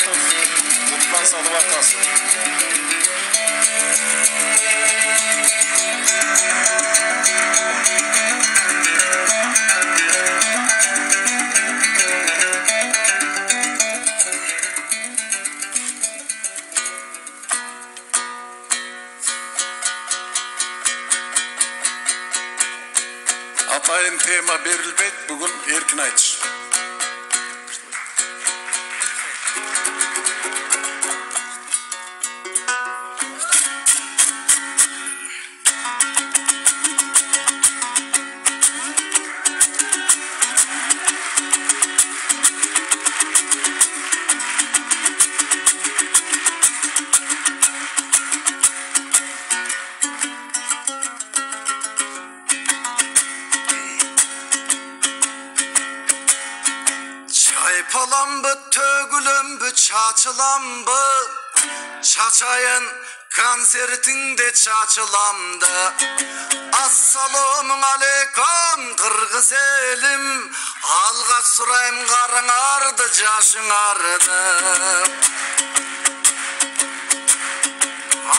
Айтматов, Кутман Садыбакасов. Атайын тема берилбейт, бүгүн эркин айтыш. Çaypalanbı, tögülümbü, çaçılambı, çaçayın konsertinde çaçılamdı. Assalamun aleykum Kırgız elim, alga surayım karın ardı, yaşın ardı.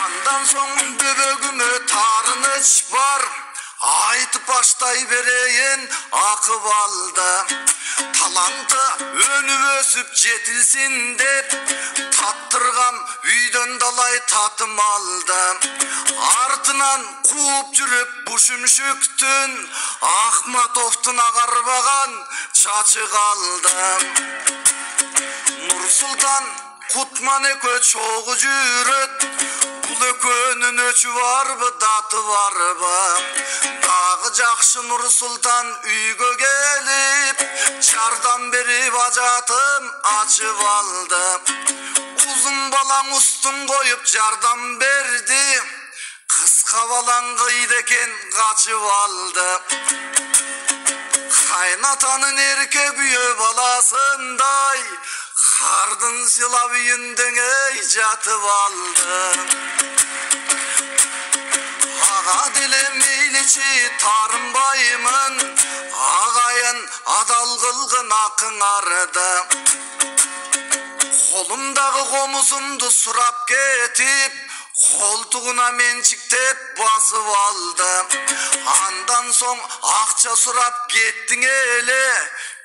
Andan son böbөгүмө tarınıç var, aytıp baştay bereyin akıbalda. Talantı önüp ösüp jetilsin dep, tattırgam üydön dalay tatım aldı. Артынан кууп жүрүп бушүмшүктүн, Ахматовдун агарбаган чачы калды. Нурсултан Кутман экөө чогуу жүрөт, бул экөөнүн өчү барбы, даты барбы? Дагы жакшы Нурсултан үйгө келип, жардам берип ажатым ачып алды. Узун балаң устун коюп жардам берди, кыска балаң кыйды экен качып алды. Кайнатанын эрке күйөө баласындай, кардын сыйлап үйүндөгөй жатып алды. Ага деле мейличи тарынбаймын, агайын адал кылгын акыңарды. Колумдагы комузумду сурап кетип, колтугуна менчиктеп басып алды. Андан соң акча сурап кеттиң эле,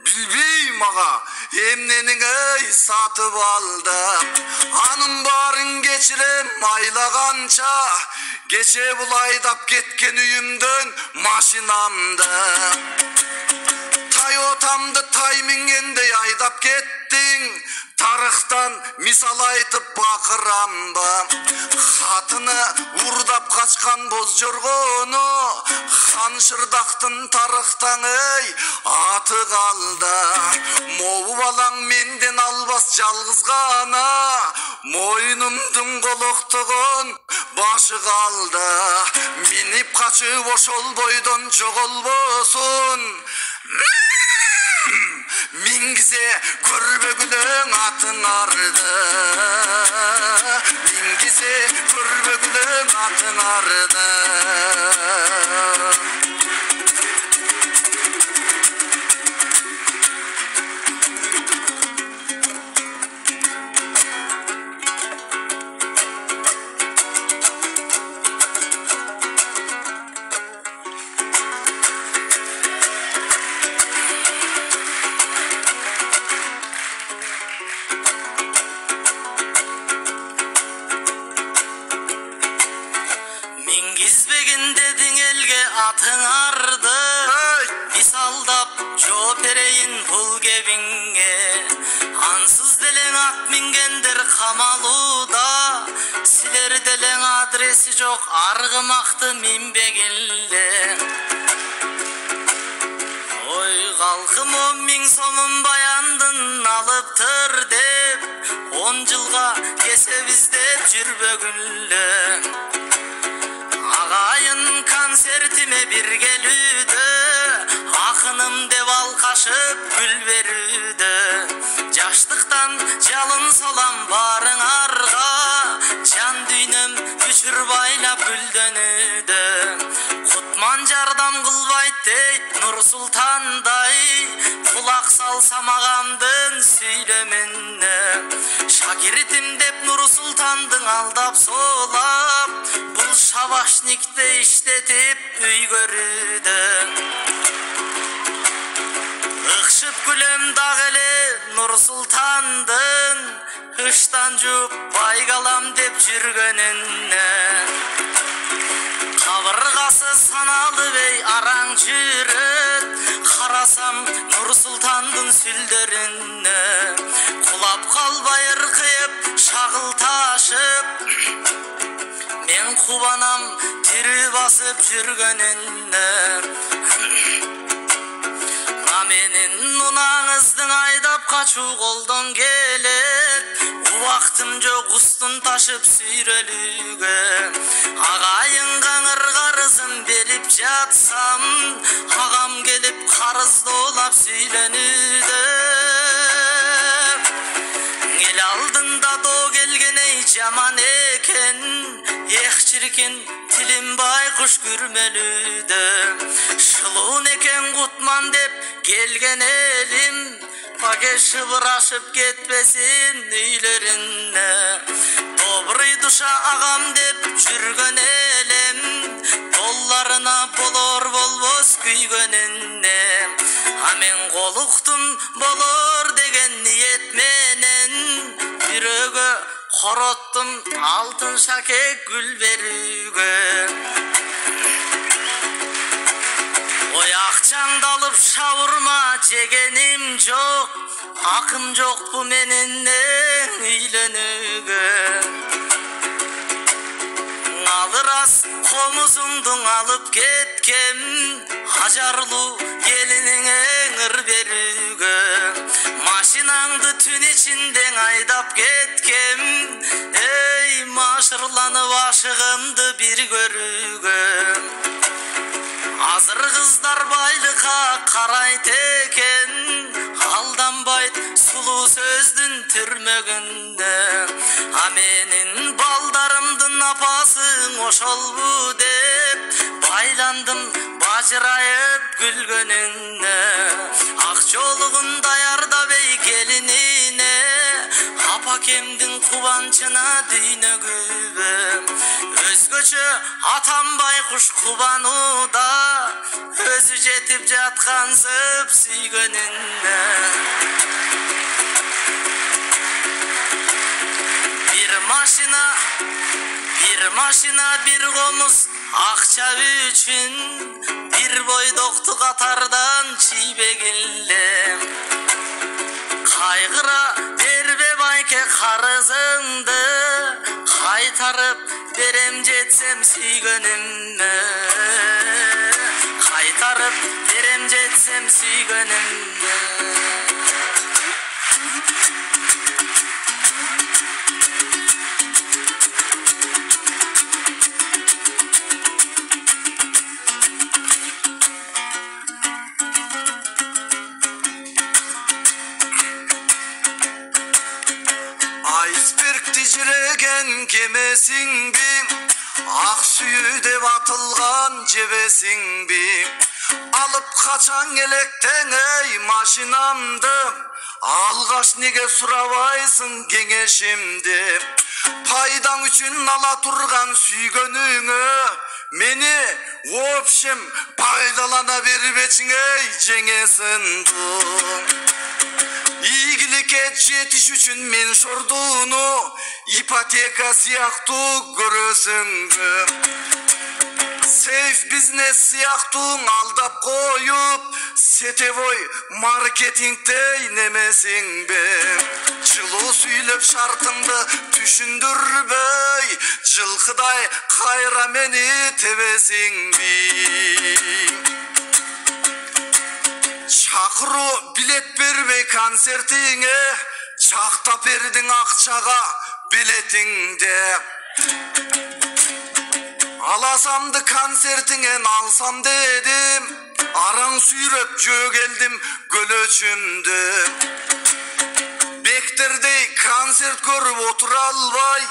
билбейм ага эмнениң эй сатып алды. Анын баарын кечирем айлаганча, кече бул айдап кеткен үйүмдөн машинамды. Тойотамды тай мингендей айдап кеттиң, тарыхтан мисал айтып бакырамбы? Хатыны урдап качкан боз жоргону, хан шырдактын тарыхтан эй аты калды. Могу балаң менден албас жалгыз гана, мойнумдун колоктогон башы калды. Минип качып ошол бойдон жоголбосун, мингизе көрбөгүлөң атыңарды. Мингизе көрбөгүлөң атыңарды. Мингизбегин дедиң элге атыңарды, мисалдап жооп берейин бул кебиңе. Ансыз делең ат мингендер камалууда, силер делең адреси жок аргымакты минбегилде. Ой калкым 10 миң сомун баяндын алыптыр деп, 10 жылга кесебиз деп жүрбөгүлө. Агайын концертиме бир келүүдө, акыным деп алкашып гүл берүүдө. Жаштыктан жалын салам барыңарга, жан дүйнөм күчүр байлап гүлдөнүүдө. Кутман жардам кылбайт дейт Нурсултандай, кулак салсам агамдын сүйлөмүнө. шакиртим деп Нур Султандың алдап солап, бұл шабашникті іштетіп үй көрді. Ықшып күлем дағылы Нур Султандың, ыштан жуып байгалам деп жүргөнүнө. Кабыргасы саналы бей араң жүрөт, карасам Нур Султандын сүлдөрүнө. Кулап калбай ыркыйып шагыл ташып, мен кубанам тирүү басып жүргөнүнө. Менин унаңыздың айдап качуу колдон келет, убактым жок устун ташып сүйрөлүүгө. Агайынга ыргарызын берип жатсам, агам келип карыздоолап сүйлөнүүдө. Эл алдында доо келген эй жаман экен, эх чиркин тилим байкуш күрмөлүүдө. Шылуун экен кутман деп келген элим, паке шыбырашып кетпесин үйлөрүнө. Добрый душа агам деп жүргөн элем, долларына болор болбос күйгөнүнө. А мен колуктум болор деген ниет менен, бирөөгө короттум алтын шакек гүл берүүгө. Ой акчаңдалып шавурма жегеним жок, акым жок бу менин үйлөнүүгө. Алырас комузуңдуң алып кеткем, ажарлуу келиниңе ыр берүүгө. Машинаңды түн ичинден айдап кеткем, эй машырланып ашыгымды бир көрүүгө. Азыр кыздар байлыкка карайт экен, алданбайт сулуу сөздүн түрмөгүндө. А менин балдарымдын апасың ошолбу деп, байландым бажырайып күлгөнүнө. Ак жолугун даярдап эй келинине, апакемдин кубанчына дүйнөгүбө. Өзгөчө атам байкуш кубанууда, өзү жетип жаткан зып сүйгөнүнө. Бир машина бир комуз акча үчүн, бир бойдокту катардан чийбегилем. Кайгыра бербе байке карызыңды, кайтарып берем жетсем сүйгөнүмө. Кайтарып берем жетсем сүйгөнүмө. Айсбергти жиреген кемесиңби, ак сүйүү деп атылган жебесиңби? Алып качаң электең эй машинамды, алгаш неге сурабайсың кеңешимди? Пайдаң үчүн ала турган сүйгөнүңө мени общем пайдалана бербечиң эй жеңесинду. Ийгиликке жетиш үчүн мен шордууну ипотека сыяктуу көрөсүңбү? Сейф бизнес сыяктуу алдап коюп, сетевой маркетингдей немесиңби? Жылуу сүйлөп шартыңды түшүндүрбөй, жылкыдай кайра мени тебесиңби? Чакыруу билет бербей концертиңе, чактап бердиң акчага билетиңде. Аласамды концертиңен алсам дедим, араң сүйрөп жөгелдим көлөчүмдү. Бектердей концерт көрүп отура албай,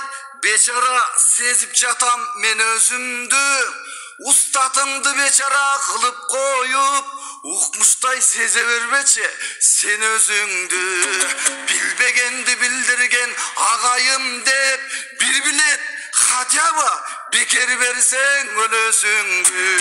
бечара сезип жатам мен өзүмдү. Устатыңды бечара кылып коюп, укмуштай сезе бербечи сен өзүңдү. Билбегенди билдирген ağayım deyip bir bilet hatya bekeri versen ölösüngü.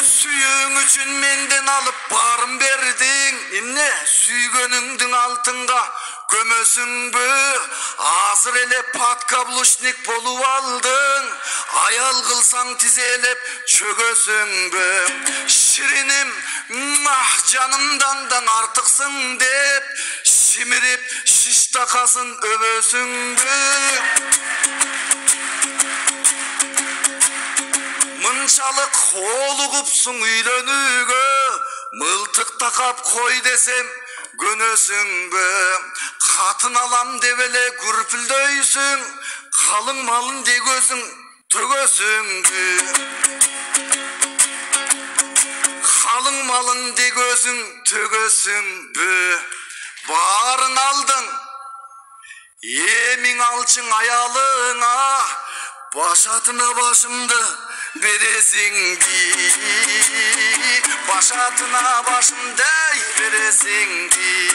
Suyun üçün menden alıp barım berdin, inne süygönüңdүн altınga kömösüңbü. Azır ele patkabluşnik bolup aldın, ayal kılsan tizelep çögösüңbü. Şirinim canımdan artıksın dep simirip şiş takasın öbösüңbü. Mınçalık oluğupsun üylönügö, mıltık takap koy desem gönösüңbü. Katın alam devele gürpüldöysün, kalın malın degösün tögösüңbü. Kalın malın degösün tögösüңbü. Barın aldın, emin alçın ayalına, başatına başımdı veresin di. Başatına başımda veresin di.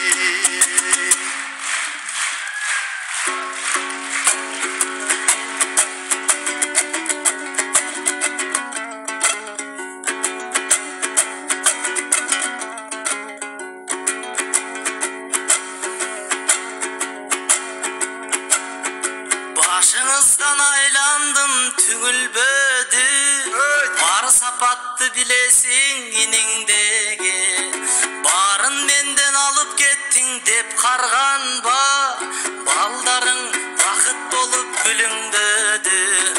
Başınızdan aylandım tügülbödü, bar sapattı bilesin iningdegi. Barın menden alıp kettin dep karganba, baldarың vakıt bolup gülüngdödü.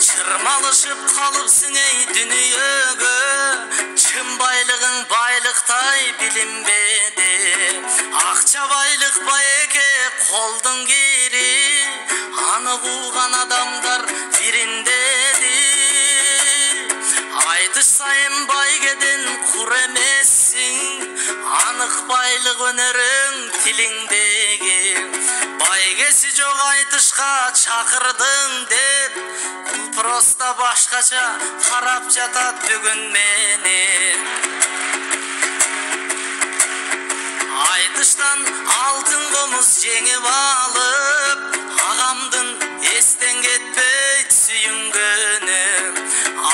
Çırmalışıp kalıpsın ey dünyögö, çın baylığın baylıktay bilinbedi. Akça baylık bayeke koldun geri, anı kuğan adamlar birindedi. Aytış sayın baygeden kur emessin, anık baylık önerin tilindegi. Baygesi жоқ aytışka çakırdın dep, prosta başkaça karap jatat bugün meni. Aytıştan altın komuz jеңip alıp, ağamdın esten ketpeyt sүйүнгөнү.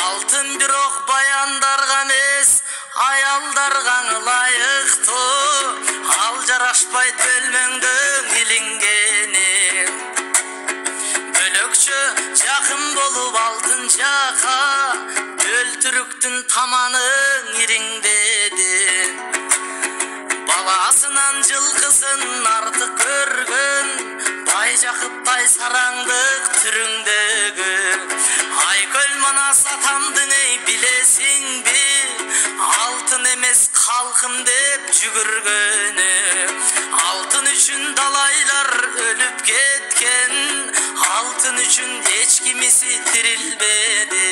Altın bir ok bayandarga emes, ayaldarga layıktı. Al jaraşpayt bölmöңdүн ilingeni. Bölökçö jakın bolup altın jaka, өлтүрүктүн таманын ириңдedi. Balasынан жылкысын артык көргөн, бай жакыптай сараңдык түрүңдөгү. Айкөл манас атамдың эй билесиңби, алтын эмес калкым деп жүгүргөнү. Алтын үчүн далайлар өлүп кеткен, алтын үчүн эч кимиси тирилбеди.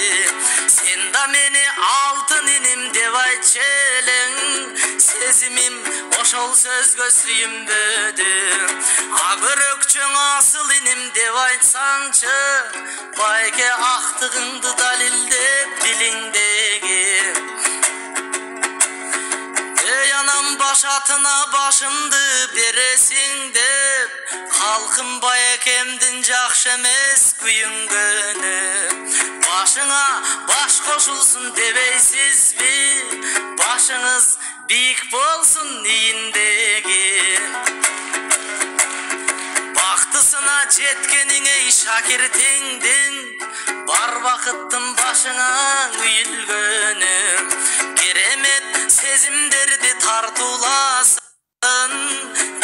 Сен да мени алтын иним деп айтчы элең, сезимим ошол сөзгө сүйүнбөдү. Агөрөкчөң асыл иним деп айтсаңчы, байке актыгыңды далилдеп билиңдеги. Ey anam başatına başımdı beresin dep, halkım bayekemdin jakşı emes kuyungönü. Başına baş koşulsun debeysizbi, başınız büyük bolsun iyindegi. Baktısına cetkeniňe şakirtiňdin, bar vakıttın başına üyülgönü. Keremet sezimderdi tartulasın,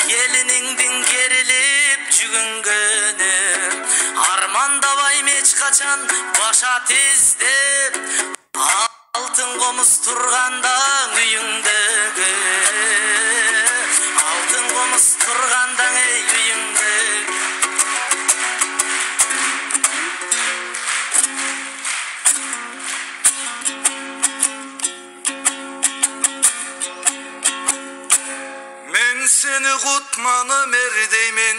geliniňdin gerilip jügüngönü. Armandabay meç kaçan başat izdep, altın komuz turganda üyüngdögü. Altın komuz turganda ey üyüngdögü. Men seni kutmanım erdeymin,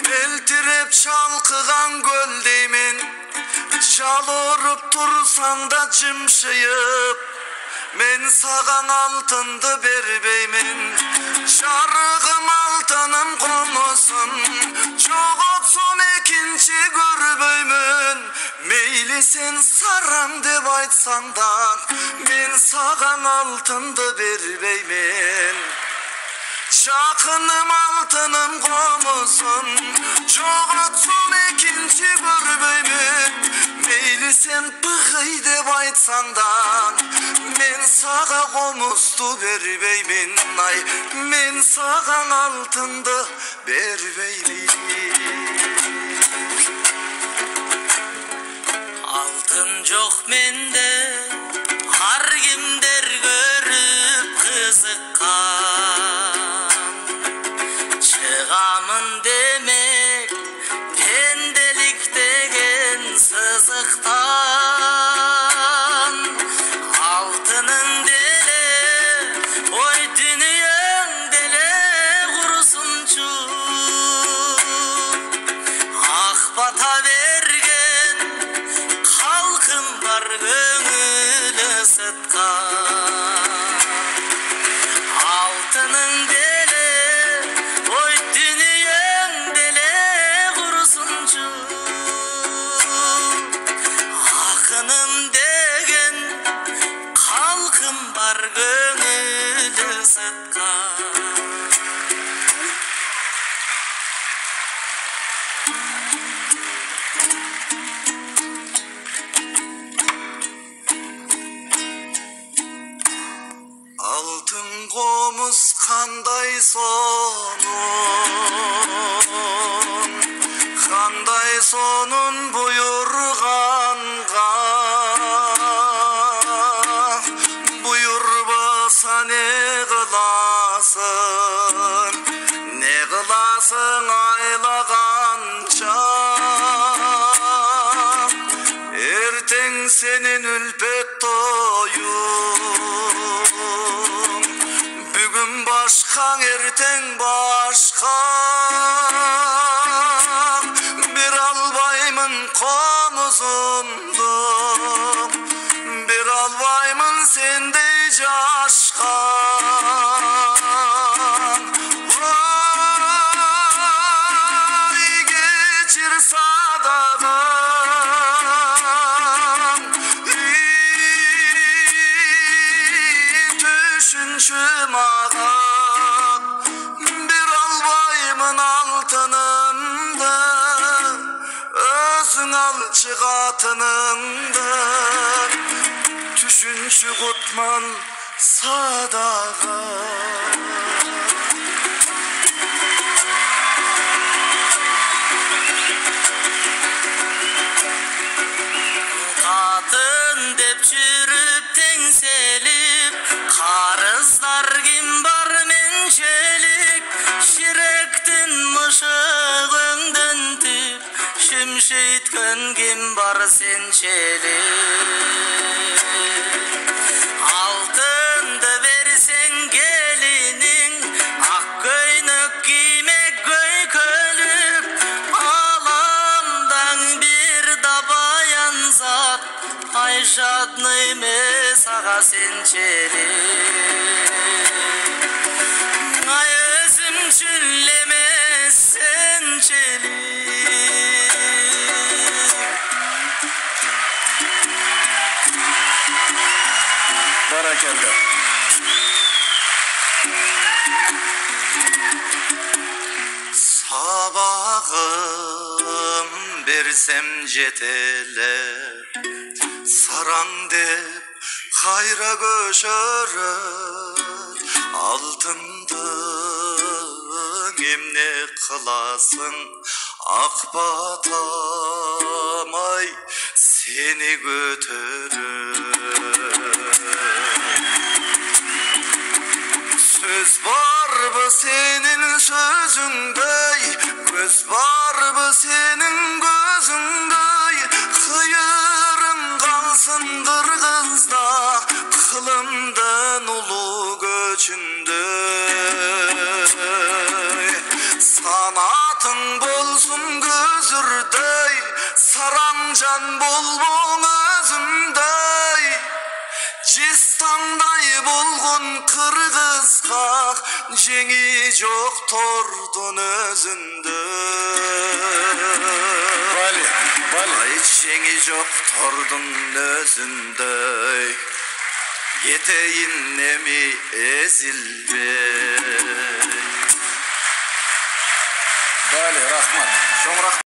meltirep çalkıgan göldeymin. Çal orup tursan da cımşıyıp, мен саған алтынды бербеймін, жарығым алтыным құмысын, жоғалтсам екінші көрбеймін. Мейлі сен сараң деп айтсаң да, мен саған алтынды бербеймін. Жақыным алтыным құмысын, жоғалтсам екінші көрбеймін. Мейлі сен бұғый деп айтсаң да, мен саға құмысты бербеймін. Ай, мен саған алтынды бербеймін. Алтын жоқ менде, har kimдер көріп қызыққан. Шығамын демек, пенделік деген сызықтан. Алтының деле, ой дүниең деле құрысынчу. Ақ бата берген халқым бар көңілі сытқан. Алтының деле, ой дүниең деле құрысынчу. Ақыным деген халқым бар көңілі сытқан. Алтын қомыз қандай сонын бұйырғанға, бұйырбаса не қыласың айлағанша. Ертең сенен үлпек тойың, бүгін башқаң ертең башқа. Бір албаймын қомызымды, бір албаймын сендей жашқа. Ой, кешір садағым, түшінші маған. Bir albayımın altınımdı, özün alçı қатыныңды. Түшінші құтман садаға. Қатын деп жүріп теңселіп, қарыздар кім бар меншелік. Шіректің мұшығыңдың түп, шүмшейткін кім бар сеншелік. Алтынды берсең келінің, ақ көйнік кимек көй көліп. Аламдан бір да баян зат, ай жадный емес аға сеншелік. Ай өзім чүлемес сеншелік. Barakende. Sabahım bersem жетелеп, сараң деп қайра көшіріп. Алтындың емне қыласың, ақ батамай сені көтеріп. Söz var mı senin sözündey, göz var mı senin gözündey. Kıyırın kalsın Kırgızda, kılımdan ulu göçündey. Sanatın bolsun gözürdey, sarancan bolbon özündey. Cistanda болдun kırgızkak, жеңи жоқ тордun өзүндө. Бали, Бали. Ай, жеңи жоқ тордун өзүндөй, етейін неми ezilбей. Бали, рахмат. Чоң рахмат.